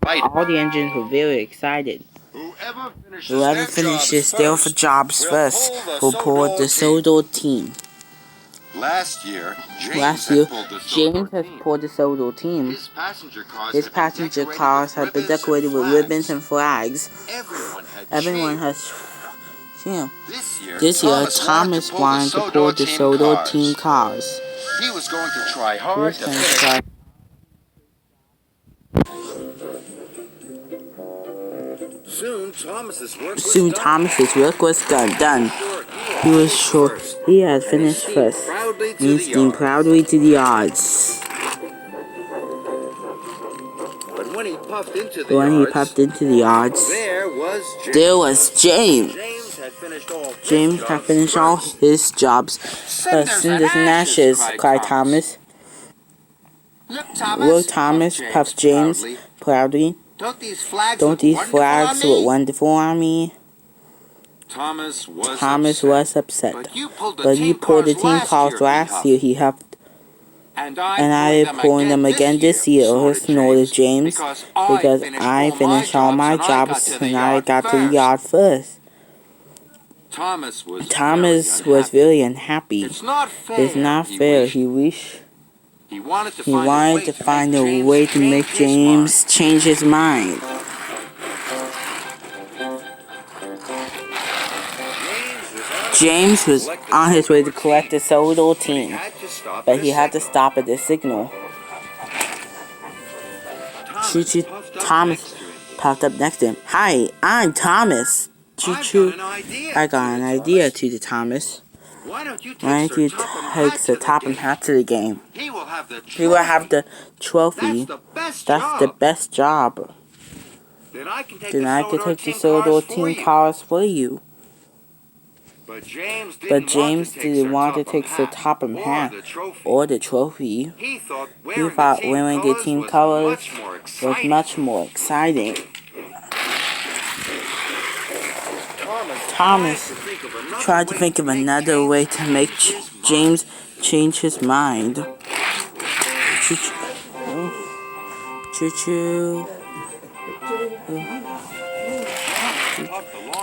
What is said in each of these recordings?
All the engines were very excited. Whoever finishes their jobs first will pull the Sodor team. Last year, James has pulled the Sodor team. His passenger cars have been decorated with ribbons and flags. Everyone has seen. This year, Thomas wanted to pull the Sodor team cars. He was going to try hard to finish. Soon, Thomas's work was done. He was sure he had finished first, and he steamed proudly to the yards. But when he puffed into the yards, there was James. James had finished all his jobs. Cinders and ashes, cried Thomas. Look, Thomas, puffed James proudly. Don't these flags look wonderful on me? Thomas was upset. But you pulled the team cars last year, he huffed. And I am pulling them again this year, snorted James, because I finished all my jobs and I got to the yard first. Thomas was really unhappy. It's not fair. He wanted to find a way to make James change his mind. James was on his way to collect the Sodor team, but he had to stop at the signal. Choo-choo Thomas popped up next to him. Hi, I'm Thomas. Choo-choo, I got an idea, to Thomas. Why don't you take Sir Topham Hatt to the game? He will have the trophy. That's the best job. Then I can take the Sodor team cars for you. But James didn't want to take Sir Topham Hatt or the trophy. He thought wearing the team colors was much more exciting. Thomas tried to think of another way to make James change his mind. Choo-choo.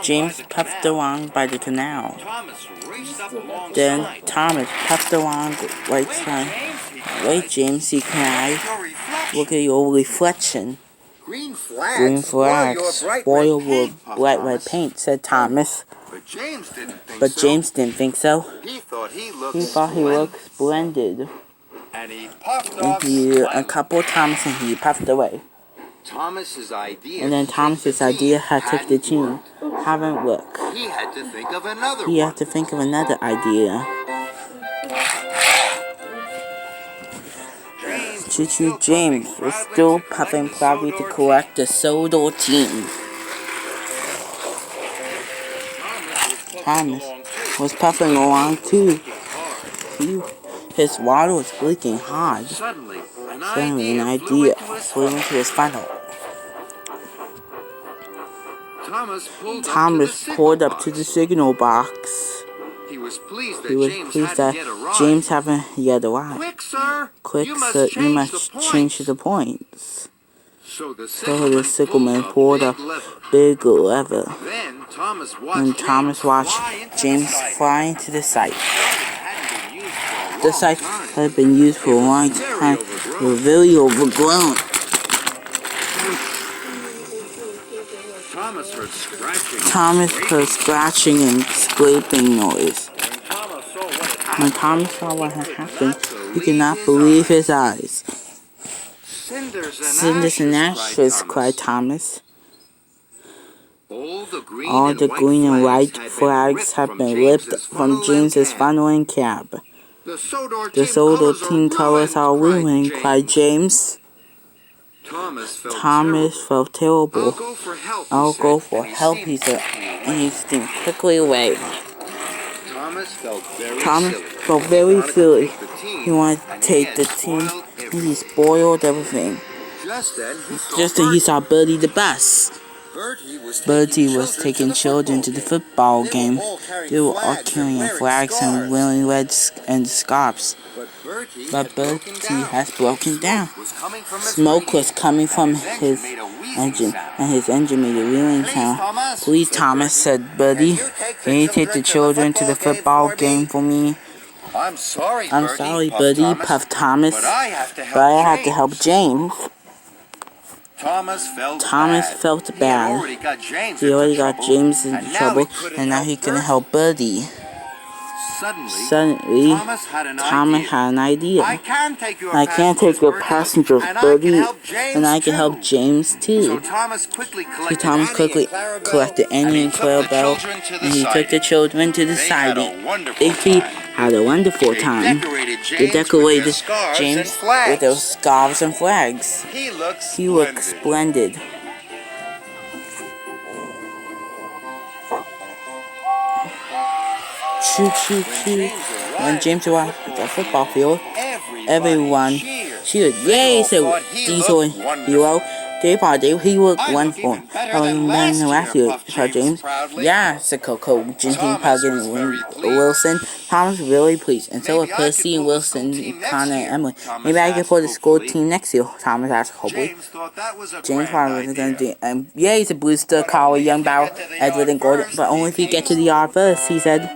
James puffed along by the canal. Then Thomas puffed along the right side. Wait, James, can I look at your reflection? Green flags spoil your bright red paint, said Thomas. But James didn't think so. He thought he looked splendid. And he puffed off a couple of times and he puffed away. Thomas's idea had took the team. Haven't worked. He had to think of another to think of another idea. Choo-choo James was still puffing proudly to collect the Sodor team. Thomas was puffing along too. His water was blinking hard. Suddenly, an idea flew into his funnel. Thomas pulled up to the signal box. He was pleased that James hadn't yet arrived. Quick, sir, you must change the points. So the signalman pulled a big lever. And Thomas watched James fly into the site. The site had been used for a long time. It was very overgrown. Thomas heard scratching and scraping noise. When Thomas saw what had happened, he could not believe his eyes. Cinders and ashes, cried Thomas. All the green and white flags had been ripped from James's funneling cab. The Sodor team colors are ruined, cried James. Thomas felt terrible. I'll go for help, he said, and he steamed quickly away. Thomas felt very silly. He wanted to take the team, and he spoiled everything. Just then he saw Billy the bus. Bertie was taking children to the football game. They were all carrying flags and wearing red and scarves. But Bertie has broken down. Smoke was coming from his engine, and his engine made a wheeling sound. "Please, Thomas," said Bertie, "can you take the children to the football game for me?" I'm sorry, Bertie, puffed Thomas, but I have to help James. Thomas felt bad. He already got James in trouble, and now he couldn't help Bertie. Suddenly, Thomas had an idea. I can take your passengers, Bertie, and I can help James too. So Thomas quickly collected Annie and Clarabelle, and he took the children to the siding. They had a wonderful time. They decorated James with their scarves and flags. He looked splendid. Choo choo choo. When James arrived at the football field, everyone cheered. "Yay!" said Diesel Hero. He looked wonderful. "Oh, man, last year," said James. "Yeah," said Coco, Ginty, Puggin, and Wilson. Tom was really pleased, and so were Percy and Wilson, Connor, and Emily. "Maybe I can play the school team next year," Thomas asked hopefully. James probably wasn't going to do. "Yay!" said Brewster, Collie, Young Barrel, Edward, and Gordon. "But only if you get to the yard first," he said.